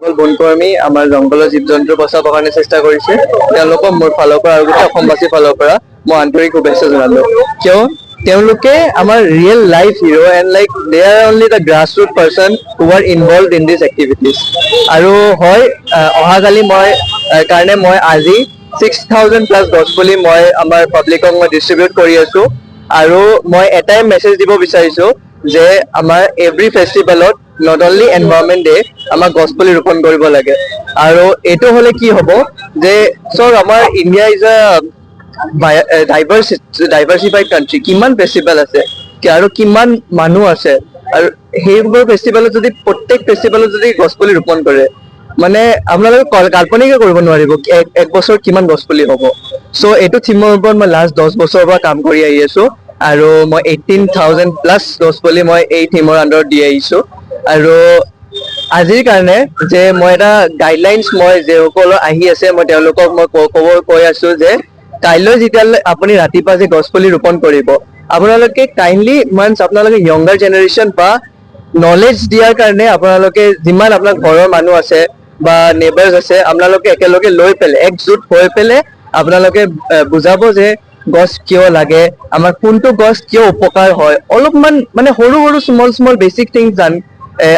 বনকৰ্মী আমাৰ জংঘলৰ জীৱ জন্তু বচাবৰ কাৰণে চেষ্টা কৰিছে তেওঁলোকক মোৰ ফালৰ পৰা আৰু গোটেই অসমবাসীৰ ফালৰ পৰা মই আন্তৰিক শুভেচ্ছা জনালো কিয় তেওঁলোকে আমাৰ real life hero and like they are only the grass root person who are involve in this activities আৰু হয় অহাকালি মই কাৰণে মই আজি 6,000+ গছপুলি মই আমাৰ পাব্লিকক মই ডিষ্ট্ৰিবিউট কৰি আছো আৰু মই এটাই মেছেজ দিব বিচাৰিছো যে আমাৰ এভৰি ফেষ্টিভেলত নট অনলি এনভাইৰনমেন্ট ডে আমাক গছপুলি ৰোপণ কৰিব লাগে আৰু এইটো হলে কি হ'ব যে চৰ আমাৰ ইণ্ডিয়া ইজ আ ডাইভাৰ্চিফাইড কাণ্ট্ৰি কিমান ফেষ্টিভেল আছে আৰু কিমান মানুহ আছে আৰু সেইবোৰ ফেষ্টিভেলত যদি প্ৰত্যেক ফেষ্টিভেলত যদি গছপুলি ৰোপণ কৰে মানে আপোনালোকে কাল্পনিকে কৰিব নোৱাৰিব এক বছৰ কিমান গছপুলি হ'ব চ' এইটো থিমৰ ওপৰত মই লাষ্ট 10 বছৰৰ পৰা কাম কৰি আহি আছো আৰু মই 18,000+ গছপুলি মই এই থিমৰ আণ্ডাৰত দি আহিছো আৰু আজিৰ কাৰণে যে মই এটা গাইডলাইনছ মই যিসকল আহি আছে মই তেওঁলোকক মই কৈ আছো যে কাইলৈ যেতিয়ালৈ আপুনি ৰাতিপুৱা যে গছপুলি ৰোপণ কৰিব আপোনালোকে কাইণ্ডলি ওৱান্স আপোনালোকে য়ংগাৰ জেনেৰেশ্যন বা নলেজ দিয়াৰ কাৰণে আপোনালোকে যিমান আপোনাৰ ঘৰৰ মানুহ আছে বা নেবাৰ্ছ আছে আপোনালোকে একেলগে লৈ পেলাই একজুট হৈ পেলাই আপোনালোকে বুজাব যে গছ কিয় লাগে আমাৰ কোনটো গছ কিয় উপকাৰ হয় অলপমান মানে সৰু সৰু স্মল বেচিক থিংছ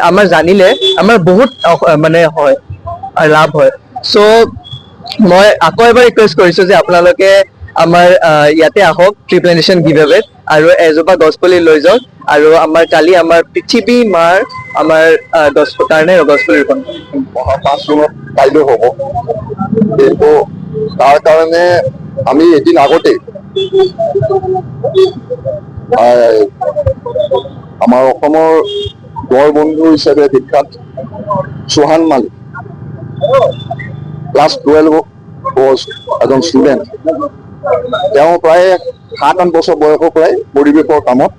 আমাৰ জানিলে আমাৰ বহুত মানে হয় লাভ হয় চ' মই আকৌ এবাৰ ৰিকুৱেষ্ট কৰিছো যে আপোনালোকে আমাৰ ইয়াতে আহক ট্ৰি প্লেণ্টেশ্যন গিভএৱেত আৰু এজোপা গছপুলি লৈ যাওক আৰু আমাৰ কালি আমাৰ পৃথিৱী মাৰ আমাৰ কাৰণে গছপুলি ৰোপণ অহা 5 জুনত কাইলৈ হ'ব কিন্তু তাৰ কাৰণে আমি এদিন আগতে আমাৰ অসমৰ গড় বন্ধু হিচাপে বিখ্যাত চৌহান মালিক ক্লাছ 12 এজন ষ্টুডেণ্ট তেওঁ প্ৰায় 7-8 বছৰ বয়সৰ পৰাই পৰিৱেশৰ কামত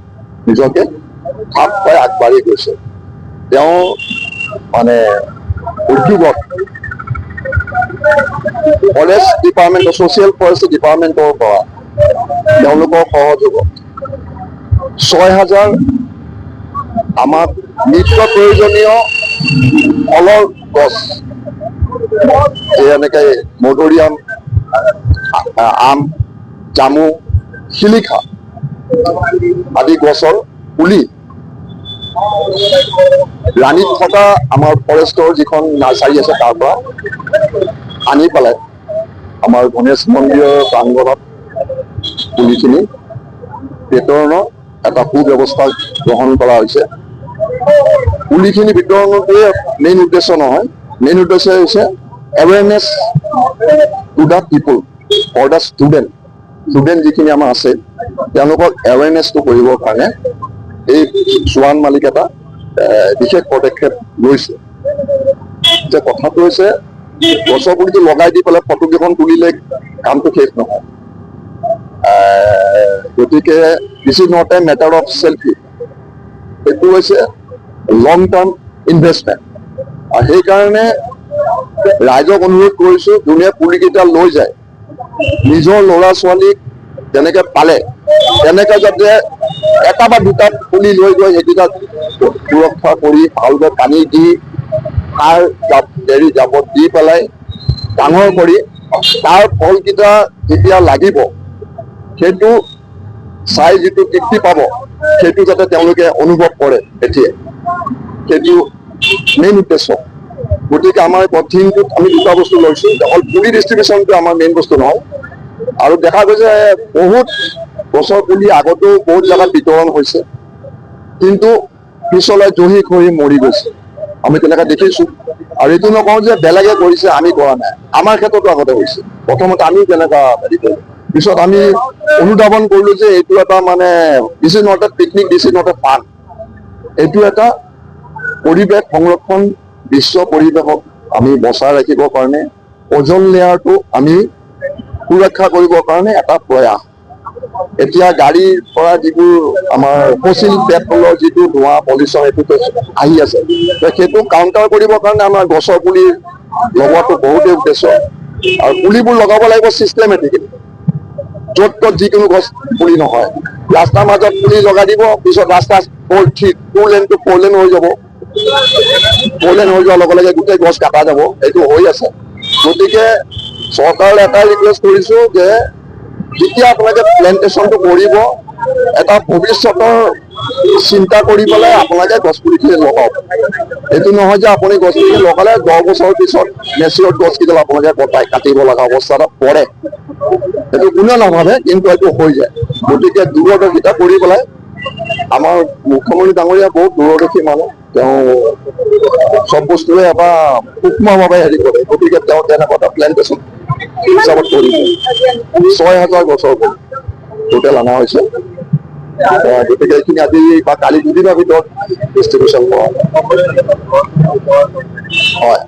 নিজকে খাপ খুৱাই আগবাঢ়ি গৈছে তেওঁ মানে উদ্যোগত ফৰেষ্ট ডিপাৰ্টমেণ্টৰ ছ'চিয়েল ফৰেষ্ট ডিপাৰ্টমেণ্টৰ পৰা তেওঁলোকৰ সহযোগত 6,000 আমাক নিত্য প্ৰয়োজনীয় ফলৰ গছ যেনেকৈ মধুৰিআম আম জামু শিলিখা আদি গছৰ পুলি ৰাণীত থকা আমাৰ ফৰেষ্টৰ যিখন নাৰ্চাৰী আছে তাৰ পৰা আনি পেলাই আমাৰ গণেশ মন্দিৰৰ প্ৰাংগণত পুলিখিনি বিতৰণৰ এটা সুব্যৱস্থা গ্ৰহণ কৰা হৈছে পুলিখিনি বিতৰণটোৱে মেইন উদ্দেশ্য নহয় মেইন উদ্দেশ্য হৈছে awareness to the people for the student যিখিনি আমাৰ আছে তেওঁলোকক এৱেৰনেছটো কৰিবৰ কাৰণে এই চৌহান মালিক এটা বিশেষ পদক্ষেপ লৈছে যে কথাটো হৈছে গছৰ পুলিটো লগাই দি পেলাই ফটোকেইখন তুলিলে কামটো শেষ নহয় গতিকে this is not a matter of selfie এইটো হৈছে লং টাৰ্ম ইনভেষ্টমেণ্ট আৰু সেইকাৰণে ৰাইজক অনুৰোধ কৰিছোঁ যোনে পুলিকেইটা লৈ যায় নিজৰ ল'ৰা ছোৱালীক যেনেকৈ পালে তেনেকৈ যাতে এটা বা দুটা পুলি লৈ গৈ সেইকেইটা সুৰক্ষা কৰি ভালকৈ পানী দি সাৰ জাবত দি পেলাই ডাঙৰ কৰি তাৰ ফলকেইটা যেতিয়া লাগিব সেইটো চাই যিটো তৃপ্তি পাব সেইটো যাতে তেওঁলোকে অনুভৱ কৰে এতিয়া সেইটো মেইন উদ্দেশ্য গতিকে আমাৰ থিমটোত আমি দুটা বস্তু লৈছোঁ অকল পুলি ডিষ্ট্ৰিবিউশ্যনটো আমাৰ মেইন বস্তু নহয় আৰু দেখা গৈছে বহুত গছৰ পুলি আগতেও বহুত জেগাত বিতৰণ হৈছে কিন্তু পিছলৈ জহি খহি মৰি গৈছে আমি তেনেকৈ দেখিছোঁ আৰু এইটো নকওঁ যে বেলেগে কৰিছে আমি কৰা নাই আমাৰ ক্ষেত্ৰতো আগতে হৈছে প্ৰথমতে আমি তেনেকুৱা হেৰি কৰোঁ পিছত আমি অনুধাৱন কৰিলোঁ যে এইটো এটা মানে this is not a picnic this is not a ফান এইটো এটা পৰিৱেশ সংৰক্ষণ বিশ্ব পৰিৱেশক আমি বচাই ৰাখিবৰ কাৰণে অজন লেয়াৰটো আমি সুৰক্ষা কৰিবৰ কাৰণে এটা প্ৰয়াস এতিয়া গাড়ীৰ পৰা যিবোৰ আমাৰ ফচিল পেট্ৰলৰ যিটো ধোঁৱা পলিউশ্যন এইটো আহি আছে সেইটো কাউণ্টাৰ কৰিবৰ কাৰণে আমাৰ গছৰ পুলি লগোৱাটো বহুতেই উদ্দেশ্য আৰু পুলিবোৰ লগাব লাগিব ছিষ্টেমেটিকেলি য'ত ত'ত যিকোনো গছ পুলি নহয় ৰাস্তাৰ মাজত পুলি লগাই দিব পিছত ৰাস্তা 4 লেন টু 4 লেন হৈ যাব ফ'ৰ লেন হৈ যোৱাৰ লগে লগে গোটেই গছ কাটা যাব, এইটো হৈ আছে। গতিকে চৰকাৰলৈ এটাই ৰিকুৱেষ্ট কৰিছো যে যেতিয়া আপোনালোকে প্লেণ্টেশ্যনটো কৰিব, এটা ভৱিষ্যতৰ চিন্তা কৰি পেলাই আপোনালোকে গছপুলিখিনি লগাওক। এইটো নহয় যে আপুনি গছপুলি লগালে 10 বছৰৰ পিছত মেচিয়ৰ গছকেইডাল আপোনালোকে কাটিব লগা অৱস্থা এটা পৰে, সেইটো কোনেও নাভাবে, কিন্তু এইটো হৈ যায়। গতিকে দূৰদৰ্শিতা কৰি পেলাই, আমাৰ মুখ্যমন্ত্ৰী ডাঙৰীয়া বহুত দূৰদৰ্শী মানুহ, তেওঁ চব বস্তুৰে এটা সূক্ষ্মভাৱে হেৰি কৰে। গতিকে তেওঁ তেনেকুৱা এটা প্লেণ্টেশ্যন হিচাপত কৰিব। 6,000 গছৰ টোটেল অনা হৈছে। গতিকে এইখিনি আজি বা কালি দুদিনৰ ভিতৰত ডিষ্ট্ৰিবিউশ্যন কৰা হয়।